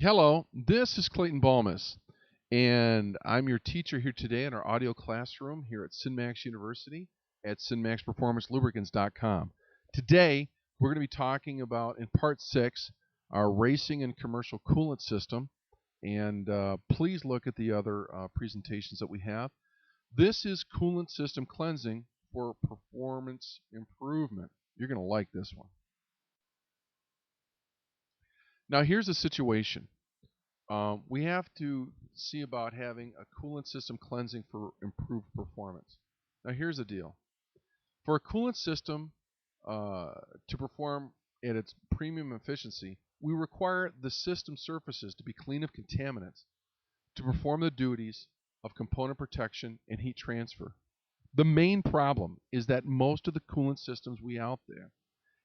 Hello, this is Clayton Balmas, and I'm your teacher here today in our audio classroom here at SynMax University at synmaxperformancelubricants.com. Today, we're going to be talking about, in Part 6, our racing and commercial coolant system, and please look at the other presentations that we have. This is coolant system cleansing for performance improvement. You're going to like this one. Now, here's the situation. We have to see about having a coolant system cleansing for improved performance. Now here's the deal. For a coolant system to perform at its premium efficiency, we require the system surfaces to be clean of contaminants to perform the duties of component protection and heat transfer. The main problem is that most of the coolant systems we out there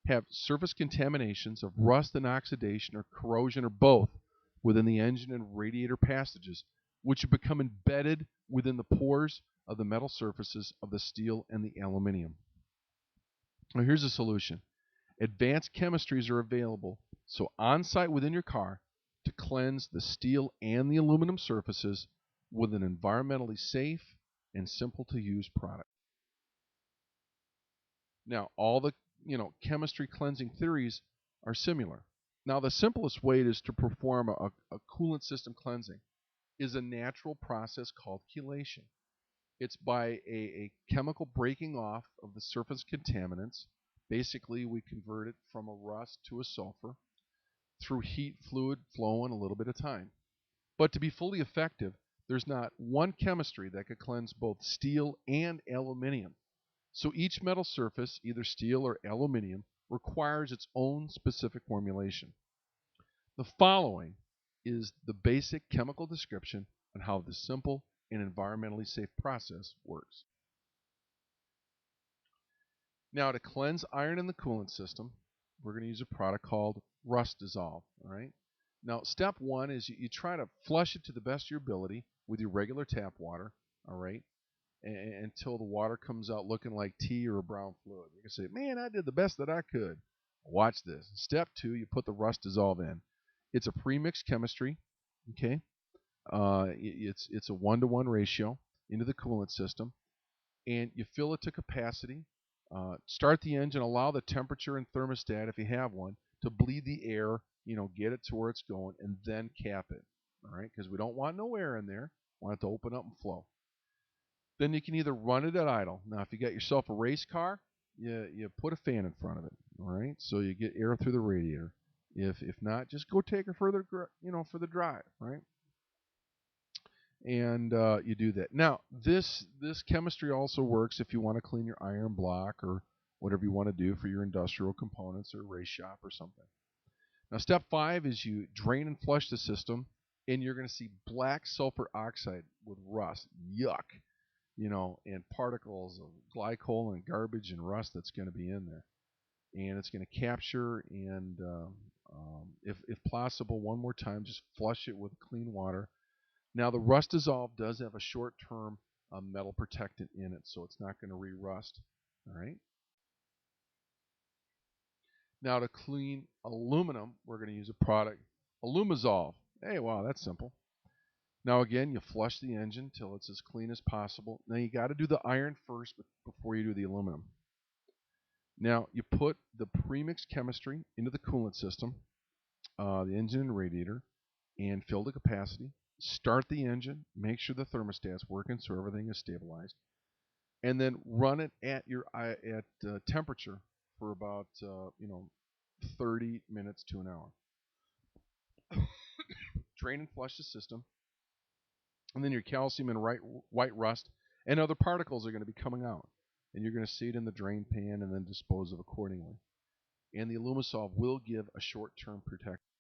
have surface contaminations of rust and oxidation or corrosion or both within the engine and radiator passages, which have become embedded within the pores of the metal surfaces of the steel and the aluminium. Now here's the solution. Advanced chemistries are available, so on-site within your car, to cleanse the steel and the aluminum surfaces with an environmentally safe and simple-to-use product. Now, all the chemistry cleansing theories are similar. Now, the simplest way is to perform a coolant system cleansing is a natural process called chelation. It's by a chemical breaking off of the surface contaminants. Basically, we convert it from a rust to a sulfur through heat, fluid flow, and a little bit of time. But to be fully effective, there's not one chemistry that could cleanse both steel and aluminium. So each metal surface, either steel or aluminium, requires its own specific formulation. The following is the basic chemical description on how this simple and environmentally safe process works. Now, to cleanse iron in the coolant system, we're going to use a product called Rust Dissolve. All right. Now, step one is you try to flush it to the best of your ability with your regular tap water. All right. Until the water comes out looking like tea or a brown fluid. You can say, man, I did the best that I could. Watch this. Step two, you put the Rust Dissolve in. It's a pre-mixed chemistry. Okay. It's a 1-to-1 ratio into the coolant system, and you fill it to capacity. Start the engine, allow the temperature and thermostat, if you have one, to bleed the air, get it to where it's going, and then cap it. All right, because we don't want no air in there. We want it to open up and flow. Then you can either run it at idle. Now, if you got yourself a race car, you put a fan in front of it. All right, so you get air through the radiator. If not, just go take it further, for the drive. Right. And you do that. Now, this chemistry also works if you want to clean your iron block or whatever you want to do for your industrial components or race shop or something. Now, step 5 is you drain and flush the system, and you're going to see black sulfur oxide with rust. Yuck. And particles of glycol and garbage and rust that's going to be in there. And it's going to capture and, if possible, one more time, just flush it with clean water. Now, the Rust Dissolve does have a short-term metal protectant in it, so it's not going to re-rust. All right. Now, to clean aluminum, we're going to use a product, Alumazole. Hey, wow, that's simple. Now, again, you flush the engine till it's as clean as possible. Now, you got to do the iron first before you do the aluminum. Now, you put the premixed chemistry into the coolant system, the engine and radiator, and fill the capacity. Start the engine, make sure the thermostat's working so everything is stabilized, and then run it at temperature for about 30 minutes to an hour. Drain and flush the system, and then your calcium and white rust and other particles are going to be coming out, and you're going to see it in the drain pan and then dispose of accordingly. And the Alumasolve will give a short-term protection.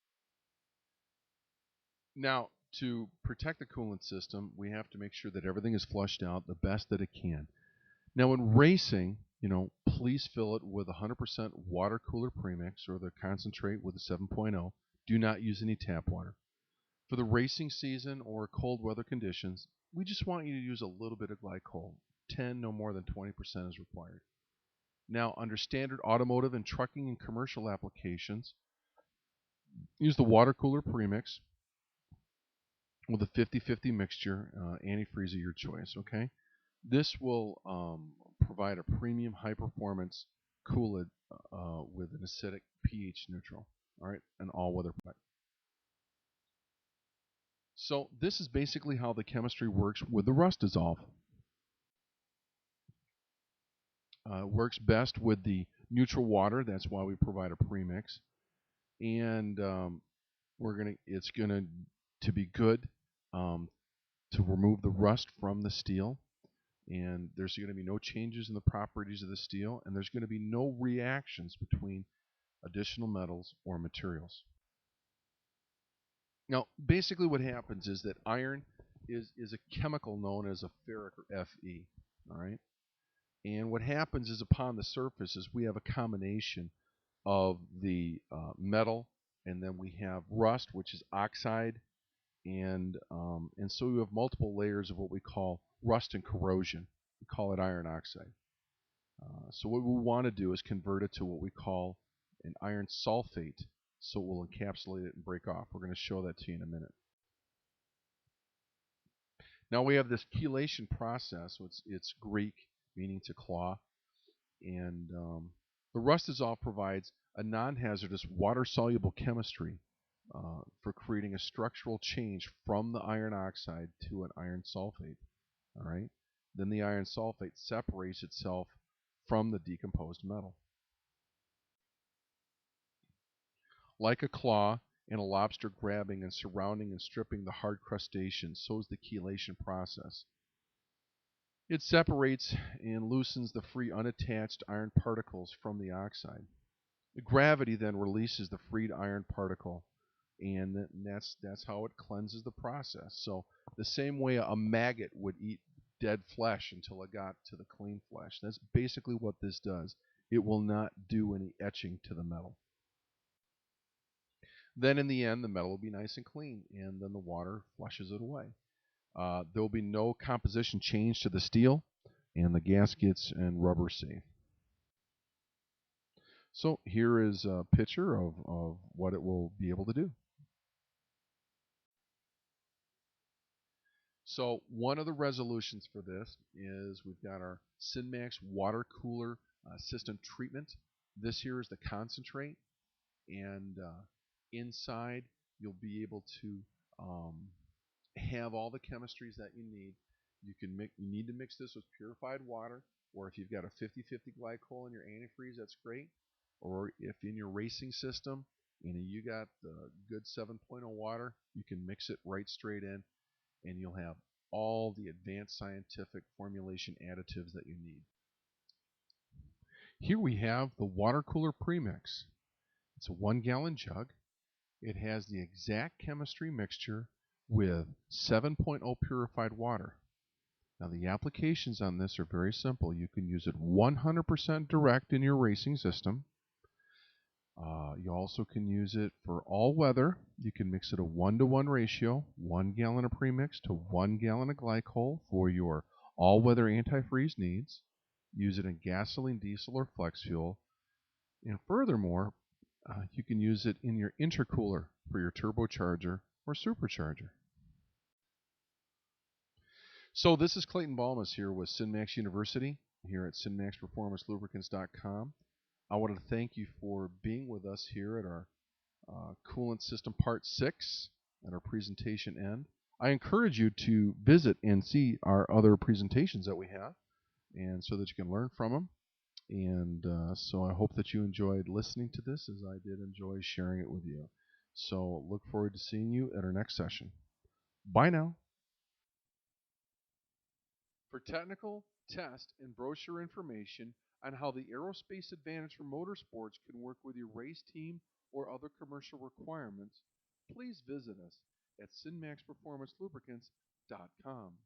Now, to protect the coolant system, we have to make sure that everything is flushed out the best that it can. Now, in racing, please fill it with 100% water cooler premix or the concentrate with a 7.0. Do not use any tap water. For the racing season or cold weather conditions, we just want you to use a little bit of glycol. 10, no more than 20% is required. Now, under standard automotive and trucking and commercial applications, use the water cooler premix. with a 50-50 mixture, antifreeze of your choice. Okay, this will provide a premium high-performance coolant with an acidic pH neutral. All right, an all-weather product. So this is basically how the chemistry works with the rust dissolve. Works best with the neutral water. That's why we provide a premix, and it's gonna to be good to remove the rust from the steel. And there's going to be no changes in the properties of the steel, and there's going to be no reactions between additional metals or materials. Now, basically what happens is that iron is a chemical known as a ferric or Fe, all right? And what happens is upon the surface is we have a combination of the metal, and then we have rust, which is oxide, and so we have multiple layers of what we call rust and corrosion. We call it iron oxide. So what we want to do is convert it to what we call an iron sulfate, so it will encapsulate it and break off. We're going to show that to you in a minute. Now we have this chelation process. So it's Greek, meaning to claw, and the rust dissolve provides a non-hazardous water-soluble chemistry for creating a structural change from the iron oxide to an iron sulfate. All right. Then the iron sulfate separates itself from the decomposed metal. Like a claw and a lobster grabbing and surrounding and stripping the hard crustacean, so is the chelation process. It separates and loosens the free unattached iron particles from the oxide. The gravity then releases the freed iron particle, and that's how it cleanses the process. So the same way a maggot would eat dead flesh until it got to the clean flesh. That's basically what this does. It will not do any etching to the metal. Then in the end, the metal will be nice and clean, and then the water flushes it away. There will be no composition change to the steel, and the gaskets and rubber safe. So here is a picture of what it will be able to do. So one of the resolutions for this is we've got our SynMax water cooler system treatment. This here is the concentrate, and inside you'll be able to have all the chemistries that you need. You need to mix this with purified water, or if you've got a 50-50 glycol in your antifreeze, that's great. Or if in your racing system, you got the good 7.0 water, you can mix it right straight in, and you'll have all the advanced scientific formulation additives that you need. Here we have the water cooler premix. It's a 1-gallon jug. It has the exact chemistry mixture with 7.0 purified water. Now the applications on this are very simple. You can use it 100% direct in your racing system. You also can use it for all weather. You can mix it a 1-to-1 ratio, 1 gallon of premix to 1 gallon of glycol for your all weather antifreeze needs. Use it in gasoline, diesel, or flex fuel. And furthermore, you can use it in your intercooler for your turbocharger or supercharger. So this is Clayton Balmas here with SynMax University here at synmaxperformancelubricants.com. I wanted to thank you for being with us here at our Coolant System Part 6 at our presentation end. I encourage you to visit and see our other presentations that we have, and so that you can learn from them. And so I hope that you enjoyed listening to this as I did enjoy sharing it with you. So look forward to seeing you at our next session. Bye now. For technical, test, and brochure information on how the Aerospace Advantage for Motorsports can work with your race team or other commercial requirements, please visit us at synmaxperformancelubricants.com.